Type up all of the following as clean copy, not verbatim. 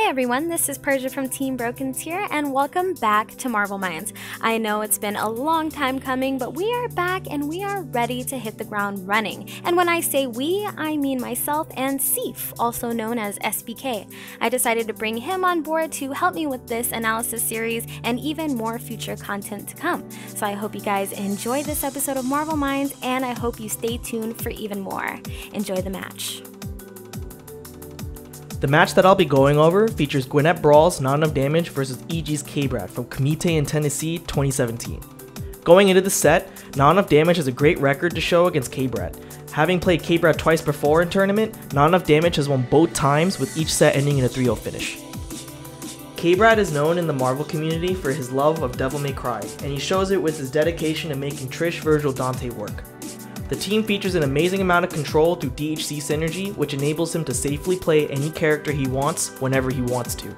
Hey everyone, this is Persia from Team Brokentier, and welcome back to Marvel Minds. I know it's been a long time coming, but we are back and we are ready to hit the ground running. And when I say we, I mean myself and Seif, also known as SBK. I decided to bring him on board to help me with this analysis series and even more future content to come. So I hope you guys enjoy this episode of Marvel Minds, and I hope you stay tuned for even more. Enjoy the match. The match that I'll be going over features Gwinnett Brawl's Not Enough Damage versus EG's K-Brad from KIT17 2017. Going into the set, Not Enough Damage has a great record to show against K-Brad. Having played K-Brad twice before in tournament, Not Enough Damage has won both times, with each set ending in a 3-0 finish. K-Brad is known in the Marvel community for his love of Devil May Cry, and he shows it with his dedication to making Trish, Virgil, Dante work. The team features an amazing amount of control through DHC synergy, which enables him to safely play any character he wants whenever he wants to.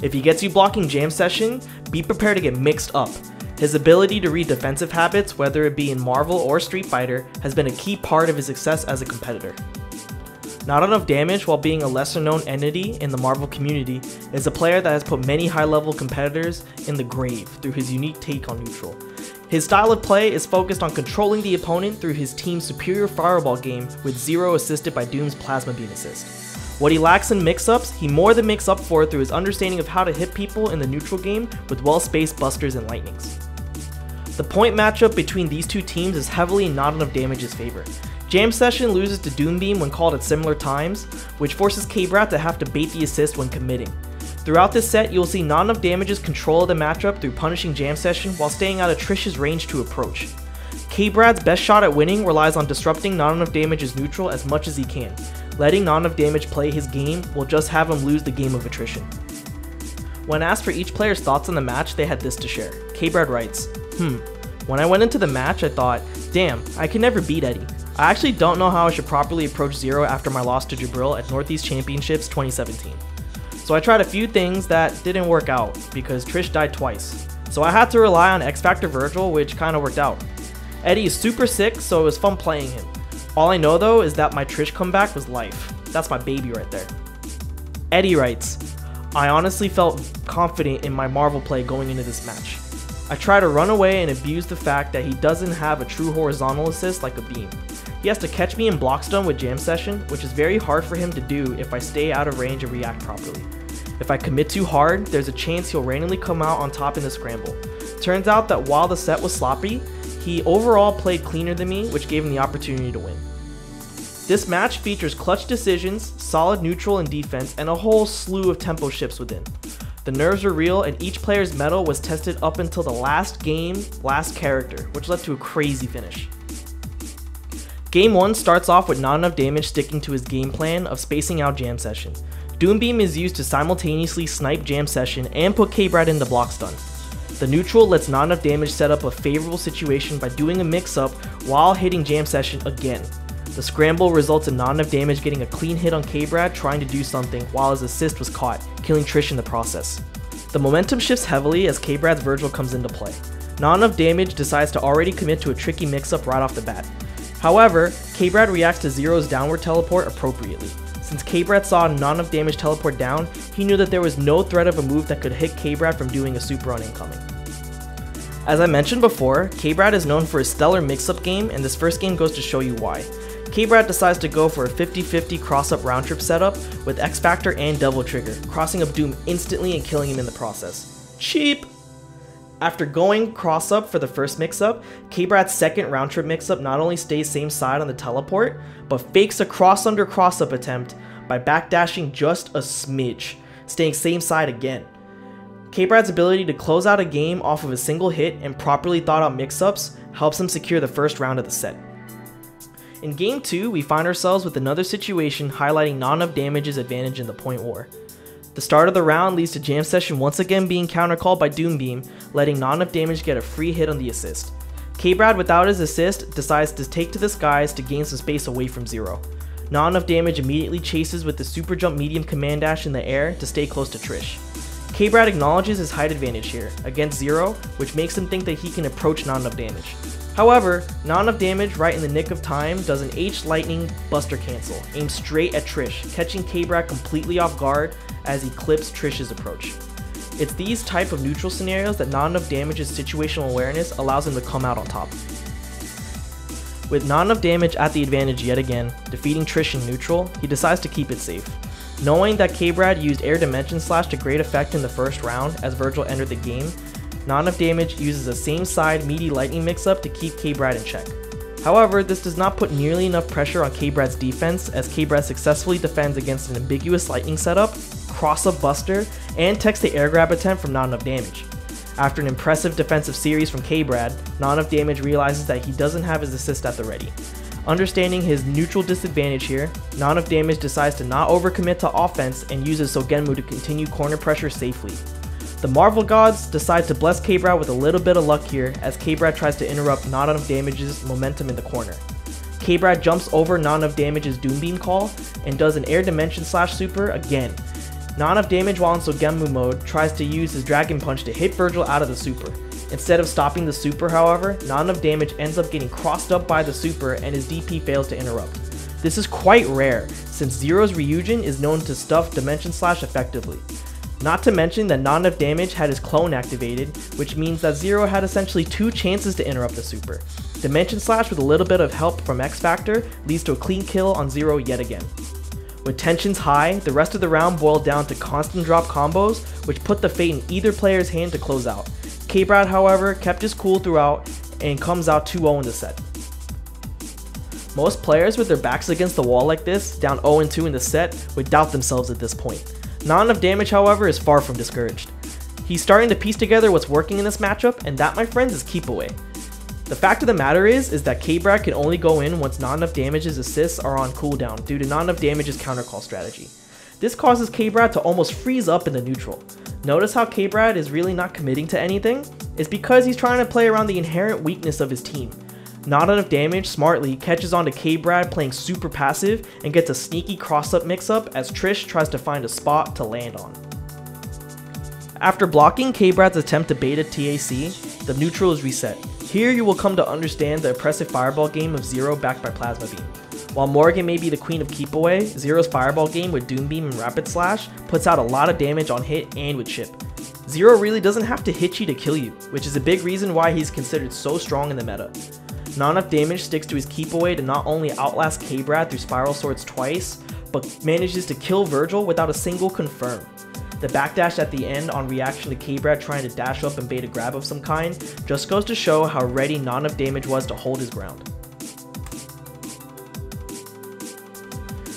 If he gets you blocking Jam Session, be prepared to get mixed up. His ability to read defensive habits, whether it be in Marvel or Street Fighter, has been a key part of his success as a competitor. Not Enough Damage, while being a lesser known entity in the Marvel community, is a player that has put many high level competitors in the grave through his unique take on neutral. His style of play is focused on controlling the opponent through his team's superior fireball game, with Zero assisted by Doom's Plasma Beam assist. What he lacks in mix-ups, he more than makes up for through his understanding of how to hit people in the neutral game with well-spaced busters and lightnings. The point matchup between these two teams is heavily in Not Enough Damage's favor. Jam Session loses to Doom Beam when called at similar times, which forces K-Brad to have to bait the assist when committing. Throughout this set, you'll see Not Enough Damage's control of the matchup through punishing Jam Session while staying out of Trish's range to approach. K-Brad's best shot at winning relies on disrupting Not Enough Damage's neutral as much as he can. Letting Not Enough Damage play his game will just have him lose the game of attrition. When asked for each player's thoughts on the match, they had this to share. K-Brad writes, when I went into the match, I thought, damn, I can never beat Eddie. I actually don't know how I should properly approach Zero after my loss to Jabril at Northeast Championships 2017. So I tried a few things that didn't work out because Trish died twice. So I had to rely on X Factor Virgil, which kinda worked out. Eddie is super sick, so it was fun playing him. All I know though is that my Trish comeback was life. That's my baby right there. Eddie writes, I honestly felt confident in my Marvel play going into this match. I try to run away and abuse the fact that he doesn't have a true horizontal assist like a beam. He has to catch me in block stun with Jam Session, which is very hard for him to do if I stay out of range and react properly. If I commit too hard, there's a chance he'll randomly come out on top in the scramble. Turns out that while the set was sloppy, he overall played cleaner than me, which gave him the opportunity to win. This match features clutch decisions, solid neutral and defense, and a whole slew of tempo shifts within. The nerves were real, and each player's mettle was tested up until the last game, last character, which led to a crazy finish. Game 1 starts off with Not Enough Damage sticking to his game plan of spacing out Jam Session. Doom Beam is used to simultaneously snipe Jam Session and put K-Brad into block stun. The neutral lets Not Enough Damage set up a favorable situation by doing a mix-up while hitting Jam Session again. The scramble results in Not Enough Damage getting a clean hit on K-Brad trying to do something while his assist was caught, killing Trish in the process. The momentum shifts heavily as K-Brad's Virgil comes into play. Not Enough Damage decides to already commit to a tricky mix-up right off the bat. However, K-Brad reacts to Zero's downward teleport appropriately. Since K-Brad saw Not Enough Damage teleport down, he knew that there was no threat of a move that could hit K-Brad from doing a super on incoming. As I mentioned before, K-Brad is known for his stellar mix-up game, and this first game goes to show you why. K-Brad decides to go for a 50-50 cross-up round-trip setup with X Factor and Devil Trigger, crossing up Doom instantly and killing him in the process. Cheap! After going cross-up for the first mix-up, K-Brad's second round-trip mix-up not only stays same side on the teleport, but fakes a cross-under cross-up attempt by backdashing just a smidge, staying same side again. K-Brad's ability to close out a game off of a single hit and properly thought out mix-ups helps him secure the first round of the set. In Game 2, we find ourselves with another situation highlighting Not Enough Damage's advantage in the point war. The start of the round leads to Jam Session once again being countercalled by Doom Beam, letting Not Enough Damage get a free hit on the assist. K-Brad without his assist decides to take to the skies to gain some space away from Zero. Not Enough Damage immediately chases with the super jump medium command dash in the air to stay close to Trish. K-Brad acknowledges his height advantage here against Zero, which makes him think that he can approach Not Enough Damage. However, Not Enough Damage right in the nick of time does an H Lightning Buster Cancel, aimed straight at Trish, catching K-Brad completely off guard as he clips Trish's approach. It's these type of neutral scenarios that not enough damage's situational awareness allows him to come out on top. With not enough damage at the advantage yet again, defeating Trish in neutral, he decides to keep it safe. Knowing that K-Brad used Air Dimension Slash to great effect in the first round as Virgil entered the game, not enough damage uses the same side meaty lightning mix-up to keep K-Brad in check. However, this does not put nearly enough pressure on K-Brad's defense as K-Brad successfully defends against an ambiguous lightning setup, cross-up buster, and techs the air grab attempt from not enough damage. After an impressive defensive series from K-Brad, not enough damage realizes that he doesn't have his assist at the ready. Understanding his neutral disadvantage here, not enough damage decides to not overcommit to offense and uses Sogenmu to continue corner pressure safely. The Marvel Gods decide to bless K-Brad with a little bit of luck here as K-Brad tries to interrupt not enough damage's momentum in the corner. K-Brad jumps over not enough damage's Doombeam call and does an Air Dimension Slash super again. Not enough damage while in Sogenmu mode tries to use his Dragon Punch to hit Virgil out of the super. Instead of stopping the super, however, not enough damage ends up getting crossed up by the super and his DP fails to interrupt. This is quite rare, since Zero's Ryujin is known to stuff Dimension Slash effectively. Not to mention that not enough damage had his clone activated, which means that Zero had essentially 2 chances to interrupt the super. Dimension Slash with a little bit of help from X Factor leads to a clean kill on Zero yet again. With tensions high, the rest of the round boiled down to constant drop combos, which put the fate in either player's hand to close out. K-Brad, however, kept his cool throughout and comes out 2-0 in the set. Most players with their backs against the wall like this, down 0-2 in the set, would doubt themselves at this point. Not enough damage, however, is far from discouraged. He's starting to piece together what's working in this matchup, and that, my friends, is keep away. The fact of the matter is that K-Brad can only go in once not enough damage's assists are on cooldown due to not enough damage's countercall strategy. This causes K-Brad to almost freeze up in the neutral. Notice how K-Brad is really not committing to anything? It's because he's trying to play around the inherent weakness of his team. Not enough damage smartly catches on to K-Brad playing super passive and gets a sneaky cross-up mix-up as Trish tries to find a spot to land on. After blocking K-Brad's attempt to bait a TAC, the neutral is reset. Here you will come to understand the oppressive fireball game of Zero backed by Plasma Beam. While Morgan may be the queen of keep away, Zero's fireball game with Doom Beam and Rapid Slash puts out a lot of damage on hit and with chip. Zero really doesn't have to hit you to kill you, which is a big reason why he's considered so strong in the meta. Not enough damage sticks to his keep away to not only outlast K-Brad through Spiral Swords twice, but manages to kill Virgil without a single confirm. The backdash at the end on reaction to K-Brad trying to dash up and bait a grab of some kind just goes to show how ready not enough damage was to hold his ground.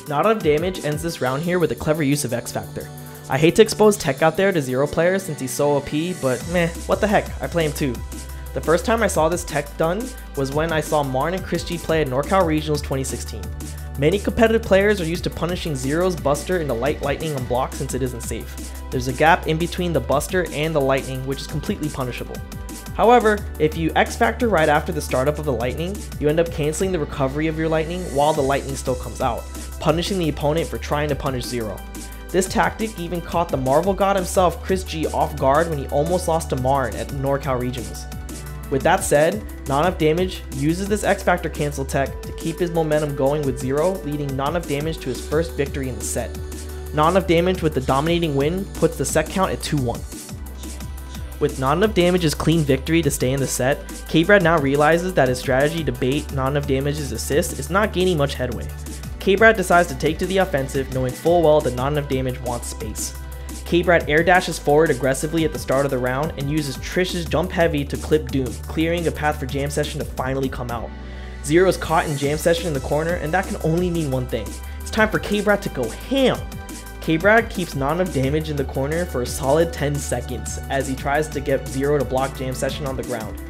Not enough damage ends this round here with a clever use of X Factor. I hate to expose Tech out there to Zero players since he's so OP, but meh, what the heck, I play him too. The first time I saw this tech done was when I saw Marn and Chris G play at NorCal Regionals 2016. Many competitive players are used to punishing Zero's Buster into light lightning on block since it isn't safe. There's a gap in between the Buster and the lightning which is completely punishable. However, if you X Factor right after the startup of the lightning, you end up canceling the recovery of your lightning while the lightning still comes out, punishing the opponent for trying to punish Zero. This tactic even caught the Marvel God himself, Chris G, off guard when he almost lost to Marn at NorCal Regionals. With that said, Not Enough Damage uses this X Factor cancel tech to keep his momentum going with Zero, leading Not Enough Damage to his first victory in the set. Not Enough Damage with the dominating win puts the set count at 2-1. With Not Enough Damage's clean victory to stay in the set, K-Brad now realizes that his strategy to bait Not Enough Damage's assist is not gaining much headway. K-Brad decides to take to the offensive, knowing full well that Not Enough Damage wants space. K-Brad air dashes forward aggressively at the start of the round and uses Trish's jump heavy to clip Doom, clearing a path for Jam Session to finally come out. Zero is caught in Jam Session in the corner, and that can only mean one thing. It's time for K-Brad to go ham! K-Brad keeps Not Enough Damage in the corner for a solid 10 seconds as he tries to get Zero to block Jam Session on the ground.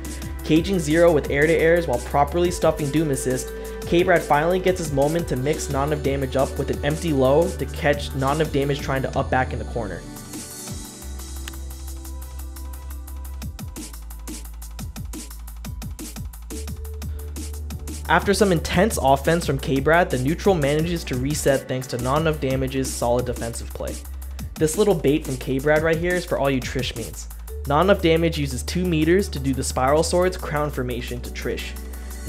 Caging Zero with air-to-airs while properly stuffing Doom Assist, K-Brad finally gets his moment to mix Not Enough Damage up with an empty low to catch Not Enough Damage trying to up back in the corner. After some intense offense from K-Brad, the neutral manages to reset thanks to Not Enough Damage's solid defensive play. This little bait from K-Brad right here is for all you Trish mains. Not Enough Damage uses 2 meters to do the Spiral Swords crown formation to Trish.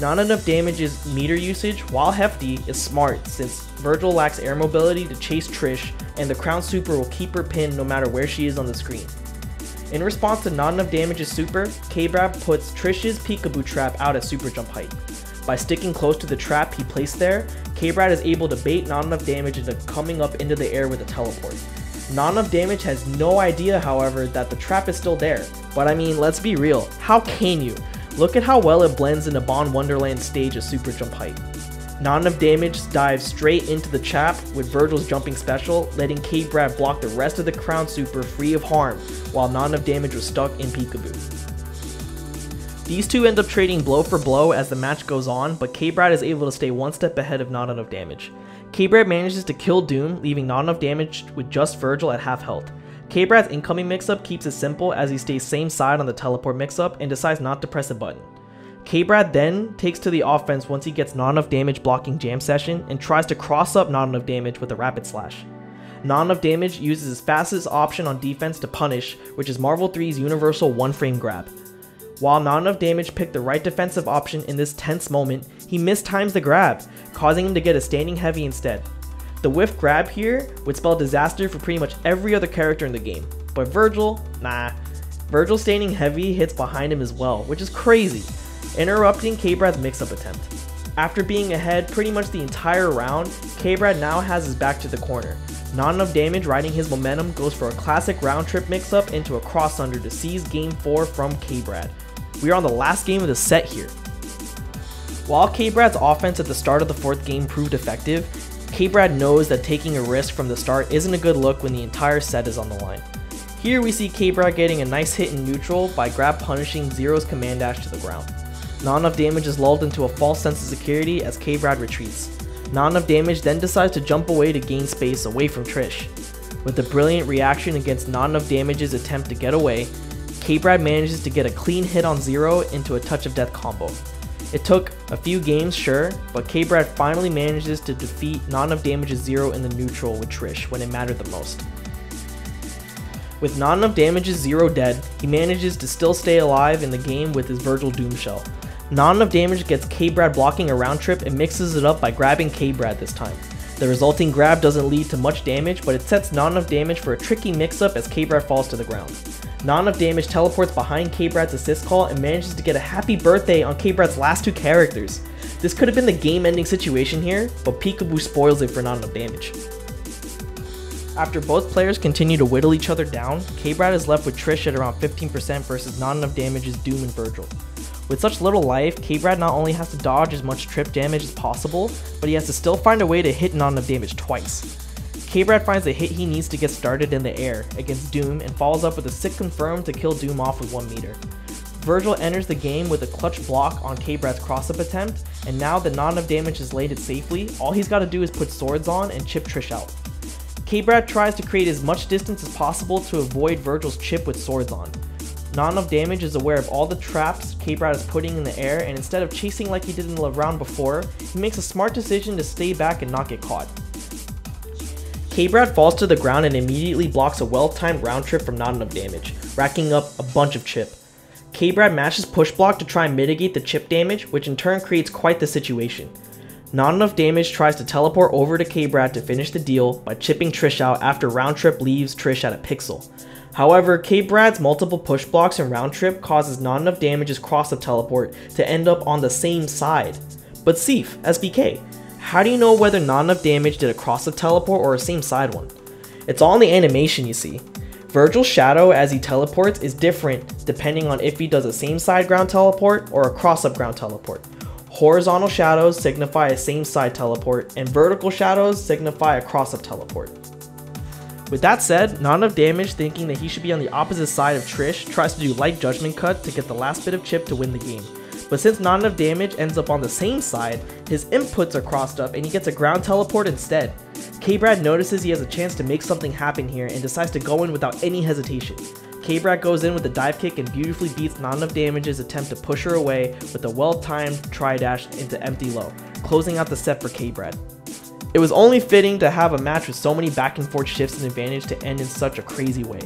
Not enough damage's meter usage, while hefty, is smart since Virgil lacks air mobility to chase Trish, and the Crown Super will keep her pinned no matter where she is on the screen. In response to not enough damage's super, K-Brad puts Trish's peekaboo trap out at super jump height. By sticking close to the trap he placed there, K-Brad is able to bait not enough damage into coming up into the air with a teleport. Not enough damage has no idea, however, that the trap is still there. But I mean, let's be real, how can you? Look at how well it blends into Bond Wonderland's stage of super jump height. Not enough damage dives straight into the trap with Virgil's jumping special, letting K-Brad block the rest of the Crown Super free of harm, while not enough damage was stuck in peekaboo. These two end up trading blow for blow as the match goes on, but K-Brad is able to stay one step ahead of not enough damage. K-Brad manages to kill Doom, leaving not enough damage with just Virgil at half health. K-Brad's incoming mix-up keeps it simple as he stays same side on the teleport mix-up and decides not to press a button. K-Brad then takes to the offense once he gets not enough damage blocking Jam Session and tries to cross up not enough damage with a rapid slash. Not enough damage uses his fastest option on defense to punish, which is Marvel 3's universal one frame grab. While not enough damage picked the right defensive option in this tense moment, he mistimes the grab, causing him to get a standing heavy instead. The whiff grab here would spell disaster for pretty much every other character in the game, but Virgil, nah. Virgil standing heavy hits behind him as well, which is crazy, interrupting K-Brad's mix-up attempt. After being ahead pretty much the entire round, K-Brad now has his back to the corner. Not enough damage riding his momentum goes for a classic round trip mix-up into a cross under to seize game 4 from K-Brad. We are on the last game of the set here. While K-Brad's offense at the start of the 4th game proved effective, K-Brad knows that taking a risk from the start isn't a good look when the entire set is on the line. Here we see K-Brad getting a nice hit in neutral by grab punishing Zero's command dash to the ground. Not enough damage is lulled into a false sense of security as K-Brad retreats. Not enough damage then decides to jump away to gain space away from Trish. With a brilliant reaction against not enough damage's attempt to get away, K-Brad manages to get a clean hit on Zero into a touch of death combo. It took a few games, sure, but K-Brad finally manages to defeat not enough damage's Zero in the neutral with Trish when it mattered the most. With not enough damage's Zero dead, he manages to still stay alive in the game with his Virgil Doom Shell. Not enough damage gets K-Brad blocking a round trip and mixes it up by grabbing K-Brad this time. The resulting grab doesn't lead to much damage, but it sets not enough damage for a tricky mix-up as K-Brad falls to the ground. Not enough damage teleports behind K-Brad's assist call and manages to get a happy birthday on K-Brad's last 2 characters. This could have been the game-ending situation here, but Peekaboo spoils it for not enough damage. After both players continue to whittle each other down, K-Brad is left with Trish at around 15% versus not enough damage's Doom and Virgil. With such little life, K-Brad not only has to dodge as much trip damage as possible, but he has to still find a way to hit not enough damage twice. K-Brad finds the hit he needs to get started in the air against Doom and follows up with a sick confirm to kill Doom off with 1 meter. Virgil enters the game with a clutch block on K-Brad's cross-up attempt, and now that not enough damage is landed safely, all he's got to do is put swords on and chip Trish out. K-Brad tries to create as much distance as possible to avoid Virgil's chip with swords on. Not enough damage is aware of all the traps K-Brad is putting in the air, and instead of chasing like he did in the round before, he makes a smart decision to stay back and not get caught. K-Brad falls to the ground and immediately blocks a well-timed round trip from not enough damage, racking up a bunch of chip. K-Brad mashes push block to try and mitigate the chip damage, which in turn creates quite the situation. Not enough damage tries to teleport over to K-Brad to finish the deal by chipping Trish out after round trip leaves Trish at a pixel. However, K-Brad's multiple push blocks and round trip causes not enough damage's cross-up teleport to end up on the same side. But Seif, SBK, how do you know whether not enough damage did a cross-up teleport or a same side one? It's all in the animation you see. Virgil's shadow as he teleports is different depending on if he does a same side ground teleport or a cross-up ground teleport. Horizontal shadows signify a same side teleport, and vertical shadows signify a cross-up teleport. With that said, not enough damage, thinking that he should be on the opposite side of Trish, tries to do light judgment cut to get the last bit of chip to win the game. But since not enough damage ends up on the same side, his inputs are crossed up and he gets a ground teleport instead. K-Brad notices he has a chance to make something happen here and decides to go in without any hesitation. K-Brad goes in with a dive kick and beautifully beats not enough damage's attempt to push her away with a well-timed tri-dash into empty low, closing out the set for K-Brad. It was only fitting to have a match with so many back and forth shifts and advantage to end in such a crazy way.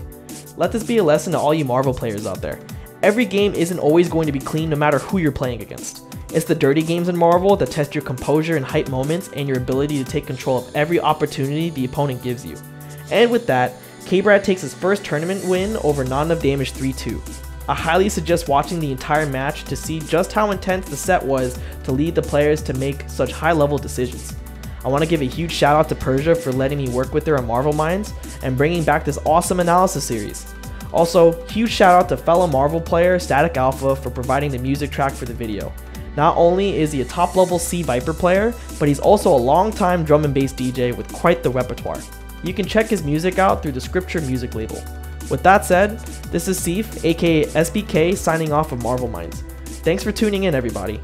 Let this be a lesson to all you Marvel players out there. Every game isn't always going to be clean no matter who you're playing against. It's the dirty games in Marvel that test your composure in hype moments and your ability to take control of every opportunity the opponent gives you. And with that, K-Brad takes his first tournament win over Not Enough Damage 3-2. I highly suggest watching the entire match to see just how intense the set was to lead the players to make such high level decisions. I want to give a huge shout out to Persia for letting me work with her on Marvel Minds and bringing back this awesome analysis series. Also, huge shout out to fellow Marvel player Static Alpha for providing the music track for the video. Not only is he a top level C Viper player, but he's also a long-time drum and bass DJ with quite the repertoire. You can check his music out through the Scripture music label. With that said, this is Seif, aka SBK, signing off of Marvel Minds. Thanks for tuning in, everybody.